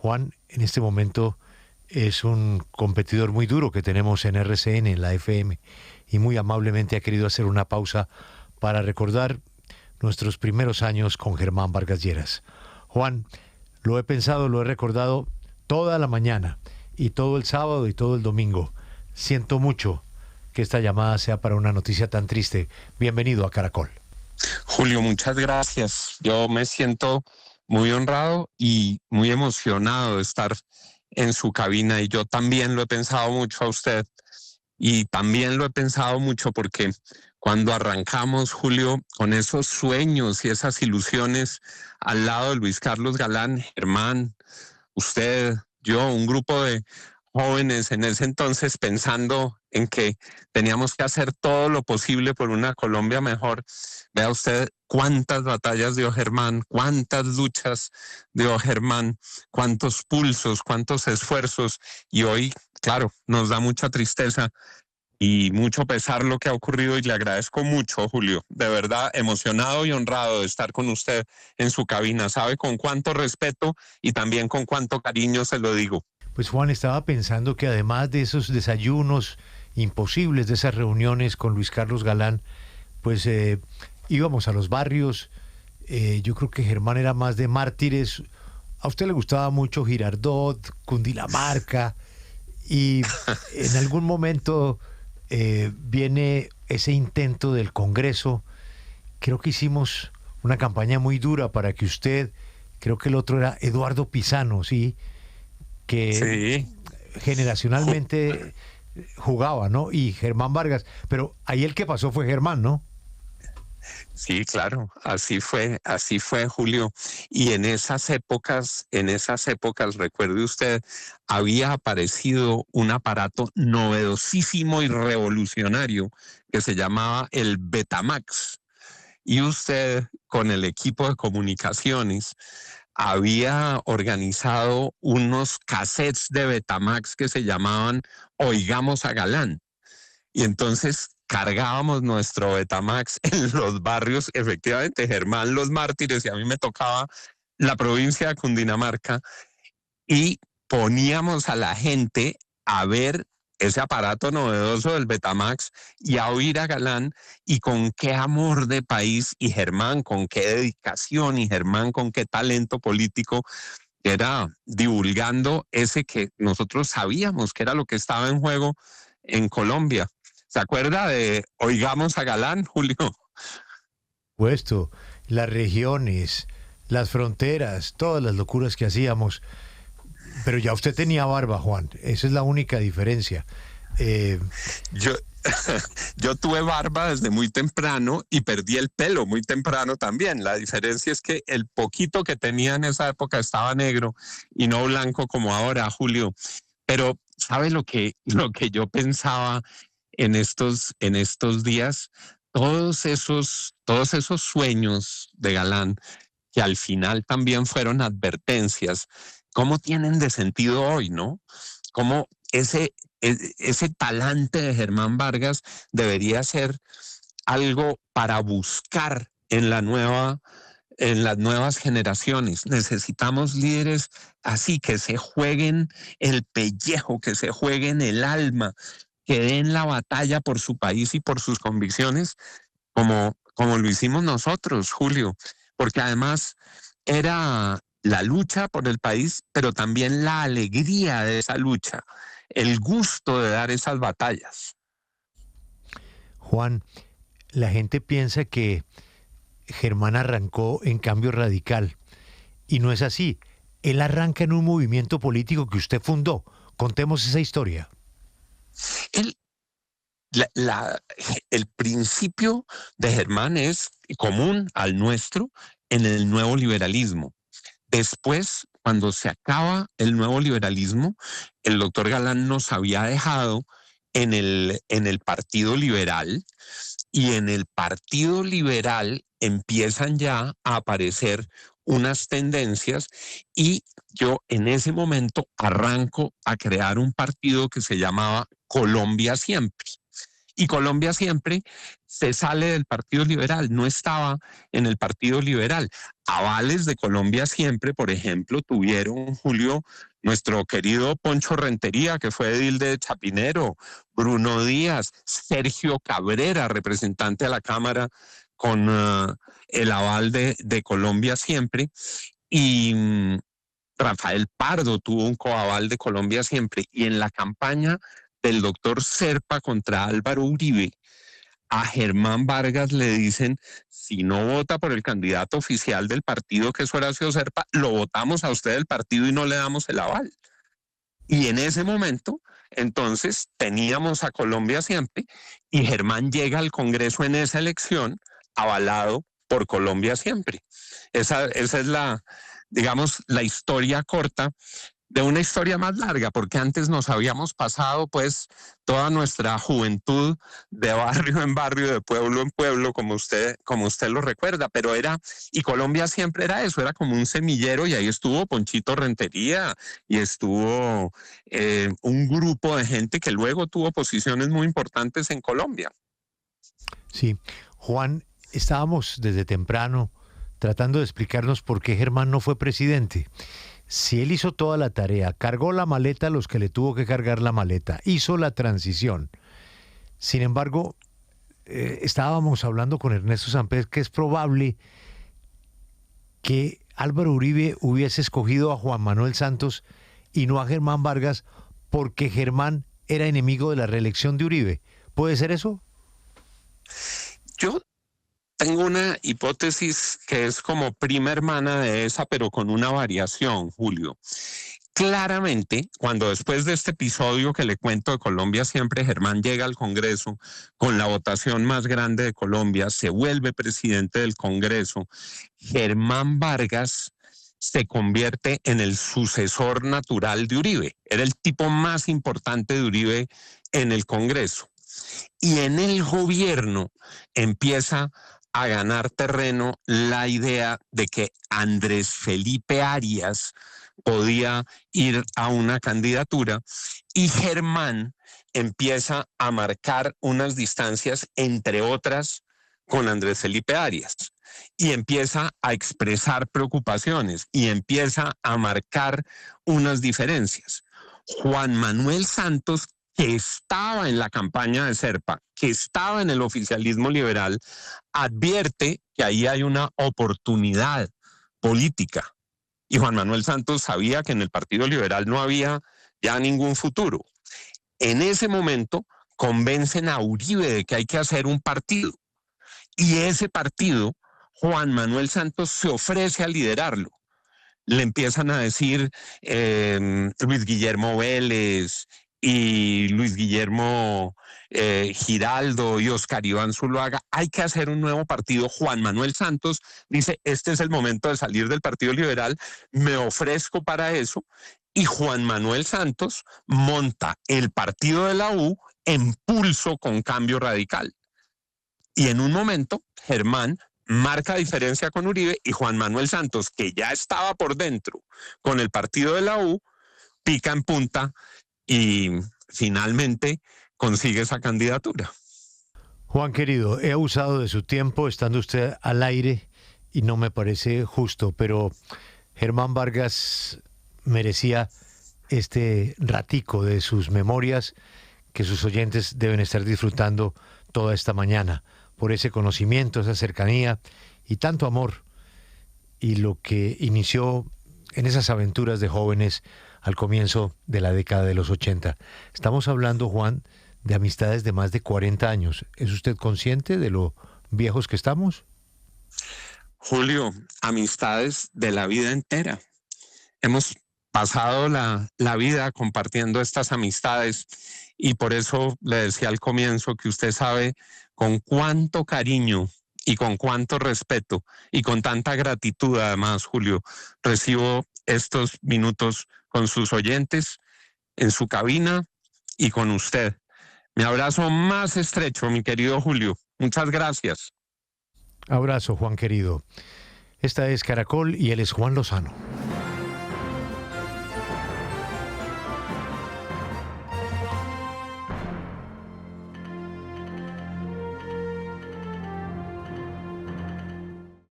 Juan, en este momento es un competidor muy duro que tenemos en RCN, en la FM, y muy amablemente ha querido hacer una pausa para recordar nuestros primeros años con Germán Vargas Lleras. Juan, lo he pensado, lo he recordado toda la mañana y todo el sábado y todo el domingo. Siento mucho que esta llamada sea para una noticia tan triste. Bienvenido a Caracol. Julio, muchas gracias. Yo me siento muy honrado y muy emocionado de estar en su cabina, y yo también lo he pensado mucho a usted, y también lo he pensado mucho porque cuando arrancamos, Julio, con esos sueños y esas ilusiones al lado de Luis Carlos Galán, Germán, usted, yo, un grupo de jóvenes en ese entonces pensando en que teníamos que hacer todo lo posible por una Colombia mejor. Vea usted cuántas batallas dio Germán, cuántas luchas dio Germán, cuántos pulsos, cuántos esfuerzos, y hoy, claro, nos da mucha tristeza y mucho pesar lo que ha ocurrido, y le agradezco mucho, Julio, de verdad emocionado y honrado de estar con usted en su cabina. Sabe con cuánto respeto y también con cuánto cariño se lo digo. Pues Juan, estaba pensando que además de esos desayunos imposibles, de esas reuniones con Luis Carlos Galán, pues íbamos a los barrios. Yo creo que Germán era más de Mártires. A usted le gustaba mucho Girardot, Cundinamarca, y en algún momento viene ese intento del Congreso. Creo que hicimos una campaña muy dura para que usted, creo que el otro era Eduardo Pisano, sí, que Sí, generacionalmente jugaba, ¿no? Y Germán Vargas, pero ahí el que pasó fue Germán, ¿no? sí, claro, así fue, Julio. Y en esas épocas, recuerde usted, había aparecido un aparato novedosísimo y revolucionario que se llamaba el Betamax. Y usted, con el equipo de comunicaciones, había organizado unos cassettes de Betamax que se llamaban Oigamos a Galán. Y entonces cargábamos nuestro Betamax en los barrios, efectivamente, Germán, Los Mártires, y a mí me tocaba la provincia de Cundinamarca, y poníamos a la gente a ver ese aparato novedoso del Betamax y a oír a Galán, y con qué amor de país, y Germán con qué dedicación, y Germán con qué talento político, era divulgando ese que nosotros sabíamos que era lo que estaba en juego en Colombia. ¿Se acuerda de Oigamos a Galán, Julio? Puesto, las regiones, las fronteras, todas las locuras que hacíamos. Pero ya usted tenía barba, Juan. Esa es la única diferencia. Eh, Yo, yo tuve barba desde muy temprano y perdí el pelo muy temprano también. La diferencia es que el poquito que tenía en esa época estaba negro y no blanco como ahora, Julio. Pero ¿sabe lo que yo pensaba en estos días? Todos esos sueños de Galán, que al final también fueron advertencias, ¿cómo tienen de sentido hoy, no? ¿Cómo ese talante de Germán Vargas debería ser algo para buscar en las nuevas generaciones? Necesitamos líderes así, que se jueguen el pellejo, que se jueguen el alma, que den la batalla por su país y por sus convicciones, como lo hicimos nosotros, Julio, porque además era la lucha por el país, pero también la alegría de esa lucha, el gusto de dar esas batallas. Juan, la gente piensa que Germán arrancó en Cambio Radical. Y no es así. Él arranca en un movimiento político que usted fundó. Contemos esa historia. El, la, la, el principio de Germán es común al nuestro en el nuevo liberalismo. Después, cuando se acaba el nuevo liberalismo, el doctor Galán nos había dejado en el Partido Liberal, y en el Partido Liberal empiezan ya a aparecer unas tendencias, y yo en ese momento arranco a crear un partido que se llamaba Colombia Siempre. Y Colombia Siempre se sale del Partido Liberal, no estaba en el Partido Liberal. Avales de Colombia Siempre, por ejemplo, tuvieron, Julio, nuestro querido Poncho Rentería, que fue edil de Chapinero, Bruno Díaz, Sergio Cabrera, representante a la Cámara con el aval de Colombia Siempre, y Rafael Pardo tuvo un coaval de Colombia Siempre, y en la campaña del doctor Serpa contra Álvaro Uribe, a Germán Vargas le dicen, si no vota por el candidato oficial del partido, que es Horacio Serpa, lo votamos a usted del partido y no le damos el aval. Y en ese momento, entonces, teníamos a Colombia Siempre, y Germán llega al Congreso en esa elección avalado por Colombia Siempre. Esa es la, digamos, la historia corta de una historia más larga, porque antes nos habíamos pasado pues toda nuestra juventud de barrio en barrio, de pueblo en pueblo, como usted lo recuerda, pero y Colombia Siempre era eso, era como un semillero, y ahí estuvo Ponchito Rentería, y estuvo un grupo de gente que luego tuvo posiciones muy importantes en Colombia. Sí, Juan, estábamos desde temprano tratando de explicarnos por qué Germán no fue presidente. Si él hizo toda la tarea, cargó la maleta a los que le tuvo que cargar la maleta, hizo la transición. Sin embargo, estábamos hablando con Ernesto Samper que es probable que Álvaro Uribe hubiese escogido a Juan Manuel Santos y no a Germán Vargas porque Germán era enemigo de la reelección de Uribe. ¿Puede ser eso? Yo tengo una hipótesis que es como prima hermana de esa, pero con una variación, Julio. Claramente, cuando después de este episodio que le cuento de Colombia Siempre, Germán llega al Congreso con la votación más grande de Colombia, se vuelve presidente del Congreso, Germán Vargas se convierte en el sucesor natural de Uribe. Era el tipo más importante de Uribe en el Congreso. Y en el gobierno empieza a ganar terreno la idea de que Andrés Felipe Arias podía ir a una candidatura, y Germán empieza a marcar unas distancias, entre otras, con Andrés Felipe Arias, y empieza a expresar preocupaciones y empieza a marcar unas diferencias. Juan Manuel Santos, que estaba en la campaña de Serpa, que estaba en el oficialismo liberal, advierte que ahí hay una oportunidad política. Y Juan Manuel Santos sabía que en el Partido Liberal no había ya ningún futuro. En ese momento convencen a Uribe de que hay que hacer un partido. Y ese partido, Juan Manuel Santos se ofrece a liderarlo. Le empiezan a decir Luis Guillermo Vélez y Luis Guillermo Giraldo y Oscar Iván Zuluaga, hay que hacer un nuevo partido. Juan Manuel Santos dice, este es el momento de salir del Partido Liberal, me ofrezco para eso, y Juan Manuel Santos monta el partido de la U en pulso con Cambio Radical. Y en un momento, Germán marca diferencia con Uribe, y Juan Manuel Santos, que ya estaba por dentro con el partido de la U, pica en punta y finalmente consigue esa candidatura. Juan querido, he abusado de su tiempo estando usted al aire y no me parece justo, pero Germán Vargas merecía este ratico de sus memorias que sus oyentes deben estar disfrutando toda esta mañana, por ese conocimiento, esa cercanía y tanto amor, y lo que inició en esas aventuras de jóvenes al comienzo de la década de los 80. Estamos hablando, Juan, de amistades de más de 40 años. ¿Es usted consciente de lo viejos que estamos? Julio, amistades de la vida entera. Hemos pasado la vida compartiendo estas amistades, y por eso le decía al comienzo que usted sabe con cuánto cariño y con cuánto respeto y con tanta gratitud, además, Julio, recibo estos minutos con sus oyentes, en su cabina y con usted. Mi abrazo más estrecho, mi querido Julio. Muchas gracias. Abrazo, Juan querido. Esta es Caracol y él es Juan Lozano.